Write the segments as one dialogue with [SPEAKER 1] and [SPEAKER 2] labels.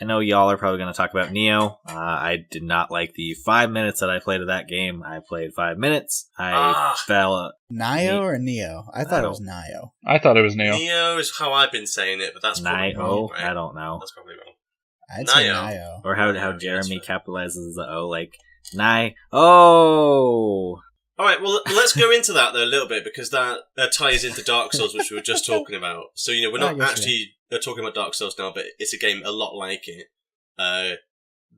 [SPEAKER 1] I know y'all are probably going to talk about Nioh. I did not like the 5 minutes that I played of that game. I played 5 minutes. I fell...
[SPEAKER 2] Nioh or Neo? I thought it was Nioh.
[SPEAKER 3] I thought it was Nioh.
[SPEAKER 4] Nioh is how I've been saying it, but that's probably wrong, right?
[SPEAKER 1] I don't know.
[SPEAKER 4] That's probably wrong.
[SPEAKER 2] I'd say Nioh.
[SPEAKER 1] Or how Jeremy capitalizes the O, like, Oh!
[SPEAKER 4] Alright, well, let's go into that, though, a little bit, because that ties into Dark Souls, which we were just talking about. So, we're not actually talking about Dark Souls now, but it's a game a lot like it.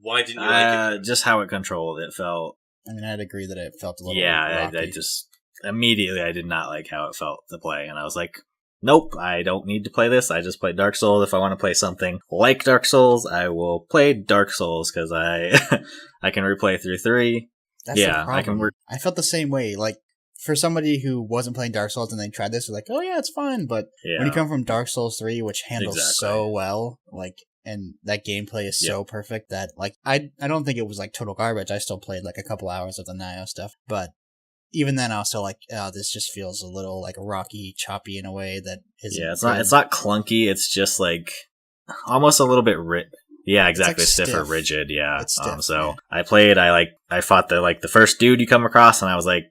[SPEAKER 4] Why didn't you like it?
[SPEAKER 1] Just how it controlled. It felt...
[SPEAKER 2] I mean, I'd agree that it felt a little
[SPEAKER 1] rocky. I just... Immediately, I did not like how it felt to play, and I was like, nope, I don't need to play this. I just play Dark Souls. If I want to play something like Dark Souls, I will play Dark Souls, because I can replay through 3.
[SPEAKER 2] That's the problem. I felt the same way. Like, for somebody who wasn't playing Dark Souls and they tried this, they're like, oh yeah, it's fun. But when you come from Dark Souls 3, which handles so well, like, and that gameplay is so perfect that, like, I don't think it was, like, total garbage. I still played, like, a couple hours of the Nioh stuff. But even then, I was still like, oh, this just feels a little, like, rocky, choppy in a way that isn't...
[SPEAKER 1] Yeah, it's not clunky. It's just, like, almost a little bit... Yeah, exactly. It's stiff or rigid, yeah.
[SPEAKER 2] It's stiff,
[SPEAKER 1] so I played, I fought the first dude you come across, and I was like,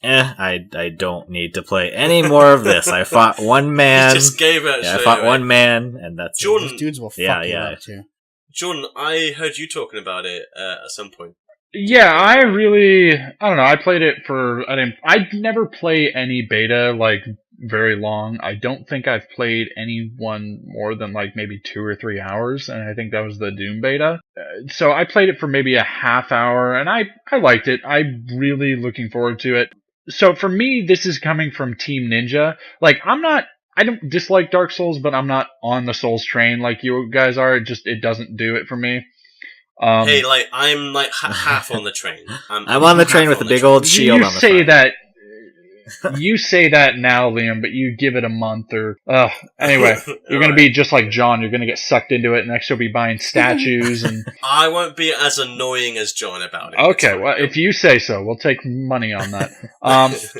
[SPEAKER 1] I don't need to play any more of this. I fought one man.
[SPEAKER 4] You just gave it.
[SPEAKER 1] I fought one man, and that's
[SPEAKER 4] Jordan,
[SPEAKER 2] those dudes will fuck you up too.
[SPEAKER 4] Jordan, I heard you talking about it at some point.
[SPEAKER 3] Yeah, I don't know, I played it I'd never play any beta, like, very long. I don't think I've played any one more than, like, maybe 2 or 3 hours, and I think that was the Doom beta. So I played it for maybe a half hour, and I liked it. I'm really looking forward to it. So for me, this is coming from Team Ninja. Like, I don't dislike Dark Souls, but I'm not on the Souls train like you guys are. It doesn't do it for me.
[SPEAKER 4] Hey, like, I'm like half on the train.
[SPEAKER 1] I'm on the train with a big old shield on the front.
[SPEAKER 3] You say that now, Liam, but you give it a month or... anyway, you're going to be just like John. You're going to get sucked into it, and next you'll be buying statues. And
[SPEAKER 4] I won't be as annoying as John about it.
[SPEAKER 3] Okay, well, if you say so, we'll take money on that.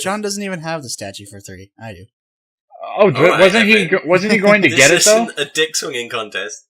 [SPEAKER 2] John doesn't even have the statue for 3. I do.
[SPEAKER 3] Wasn't he going to get it, though?
[SPEAKER 4] This isn't a dick swinging contest.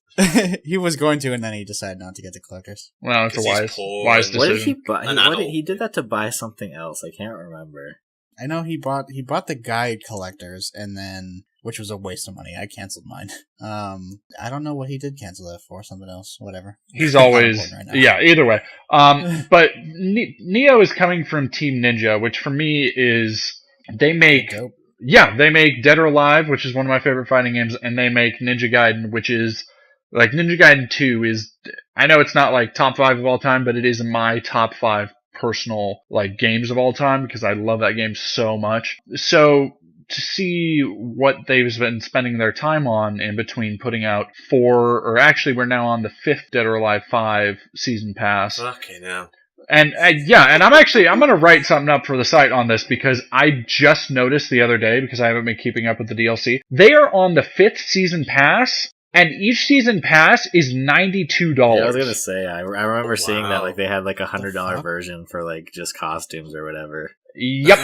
[SPEAKER 2] He was going to, and then he decided not to get the collectors.
[SPEAKER 3] Well, it's a wise decision.
[SPEAKER 1] What did he buy? He did that to buy something else. I can't remember.
[SPEAKER 2] I know he bought the guide collectors, and then, which was a waste of money. I canceled mine. I don't know what he did cancel that for. Something else, whatever.
[SPEAKER 3] He's always either way. But Nioh is coming from Team Ninja, which for me is they make Dead or Alive, which is one of my favorite fighting games, and they make Ninja Gaiden, which is like Ninja Gaiden 2 is. I know it's not like top 5 of all time, but it is in my top 5 personal like games of all time because I love that game so much. So to see what they've been spending their time on in between putting out 4, or actually we're now on the 5th Dead or Alive 5 season pass.
[SPEAKER 4] Okay, now.
[SPEAKER 3] And and I'm going to write something up for the site on this because I just noticed the other day, because I haven't been keeping up with the DLC. They are on the 5th season pass, and each season pass is $92.
[SPEAKER 1] Yeah, I was gonna say, I remember seeing that, like, they had like $100 version for like just costumes or whatever.
[SPEAKER 3] Yep,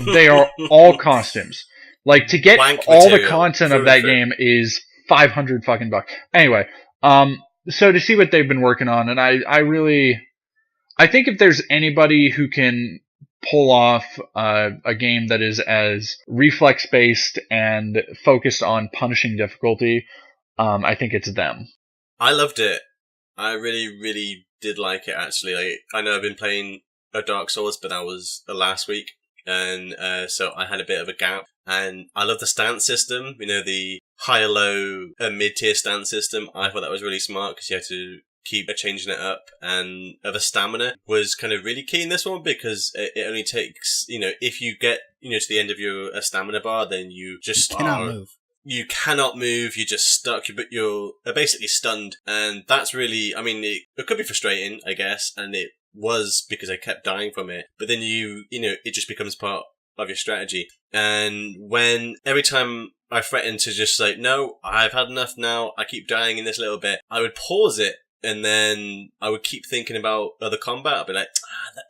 [SPEAKER 3] they are all costumes. Like, to get all the content of that game is $500 fucking bucks. Anyway, so to see what they've been working on, and I think if there's anybody who can pull off a game that is as reflex based and focused on punishing difficulty, I think it's them.
[SPEAKER 4] I loved it. I really, really did like it, actually. Like, I know I've been playing a Dark Souls, but that was last week, and so I had a bit of a gap. And I love the stance system, the higher, low, mid-tier stance system. I thought that was really smart because you had to keep changing it up, and the stamina was kind of really key in this one because it only takes, if you get, to the end of your stamina bar, then you just
[SPEAKER 2] cannot move.
[SPEAKER 4] You cannot move, you're just stuck, you're basically stunned, and that's really, it could be frustrating, I guess, and it was because I kept dying from it, but then it just becomes part of your strategy. And when every time I threatened to just like, no, I've had enough now, I keep dying in this little bit, I would pause it, and then I would keep thinking about other combat. I'd be like,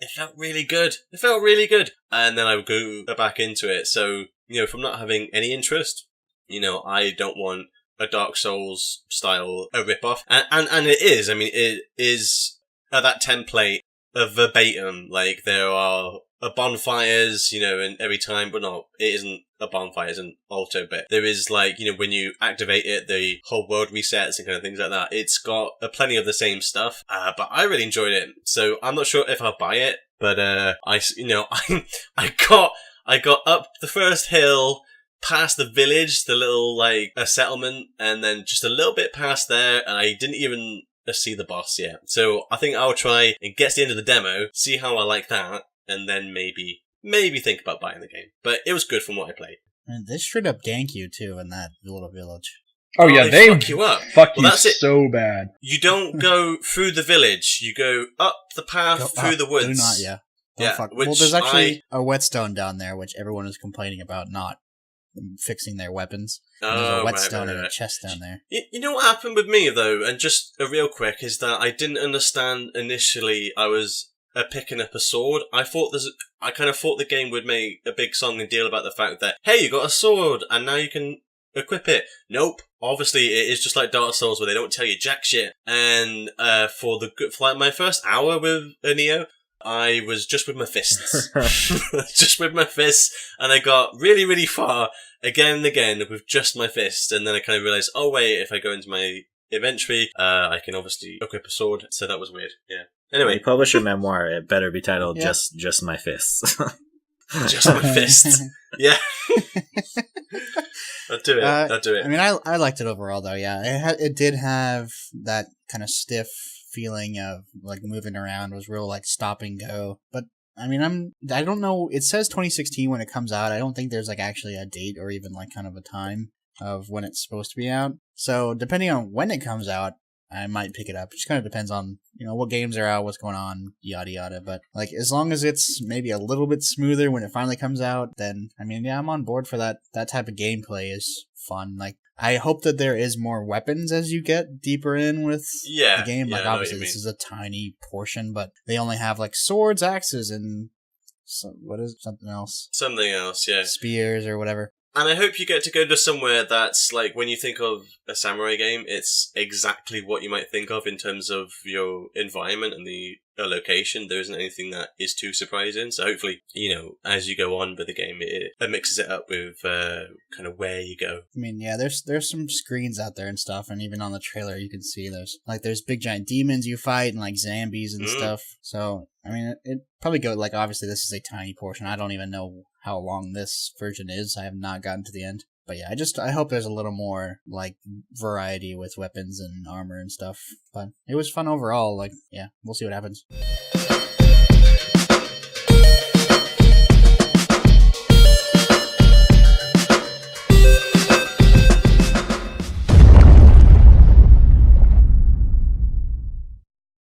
[SPEAKER 4] it felt really good. It felt really good. And then I would go back into it. So, from not having any interest, I don't want a Dark Souls style a ripoff, and it is. I mean, it is that template of verbatim. Like there are bonfires, and every time, but no, it isn't a bonfire, it's an auto bit. There is like, when you activate it, the whole world resets and kind of things like that. It's got plenty of the same stuff, but I really enjoyed it. So I'm not sure if I'll buy it, but I got up the first hill, past the village, the little like a settlement, and then just a little bit past there, and I didn't even see the boss yet. So I think I'll try and get to the end of the demo, see how I like that, and then maybe think about buying the game. But it was good from what I played.
[SPEAKER 2] And they straight up gank you too in that little village.
[SPEAKER 3] Oh yeah, they
[SPEAKER 4] fuck you up.
[SPEAKER 3] That's so bad.
[SPEAKER 4] You don't go through the village. You go up the path through the woods.
[SPEAKER 2] Do not, yeah.
[SPEAKER 4] Yeah.
[SPEAKER 2] Well, there's actually a whetstone down there, which everyone is complaining about not fixing their weapons. And there's a whetstone and a chest down there.
[SPEAKER 4] You know what happened with me though, and just a real quick, is that I didn't understand initially. I was picking up a sword. I kind of thought the game would make a big song and deal about the fact that, hey, you got a sword and now you can equip it. Nope. Obviously, it is just like Dark Souls where they don't tell you jack shit. And for like my first hour with Nioh, I was just with my fists. Just with my fists, and I got really, really far again and again with just my fists, and then I kind of realised, oh wait, if I go into my inventory, I can obviously equip a sword, so that was weird. Yeah. Anyway.
[SPEAKER 1] When you publish a memoir, it better be titled Just My Fists.
[SPEAKER 4] Just My Fists. Yeah. I'll do it.
[SPEAKER 2] I mean, I liked it overall though, yeah. It did have that kind of stiff feeling of like moving around, was real like stop and go. But I mean, I don't know, it says 2016 when it comes out. I don't think there's like actually a date or even like kind of a time of when it's supposed to be out. So depending on when it comes out, I might pick it up. It just kind of depends on, what games are out, what's going on, yada yada. But like, as long as it's maybe a little bit smoother when it finally comes out, then I mean, yeah, I'm on board for that. That type of gameplay is fun. Like, I hope that there is more weapons as you get deeper in with the game. Like, obviously, this is a tiny portion, but they only have like swords, axes, and something else?
[SPEAKER 4] Something else, yeah.
[SPEAKER 2] Spears or whatever.
[SPEAKER 4] And I hope you get to go to somewhere that's like, when you think of a samurai game, it's exactly what you might think of in terms of your environment and the location. There isn't anything that is too surprising. So hopefully, as you go on with the game, it mixes it up with kind of where you go.
[SPEAKER 2] I mean, yeah, there's some screens out there and stuff, and even on the trailer you can see there's big giant demons you fight and like zombies and stuff. So I mean, it probably go like, obviously this is a tiny portion. I don't even know how long this version is. I have not gotten to the end. But yeah, I hope there's a little more like variety with weapons and armor and stuff. But it was fun overall. Like, yeah, we'll see what happens.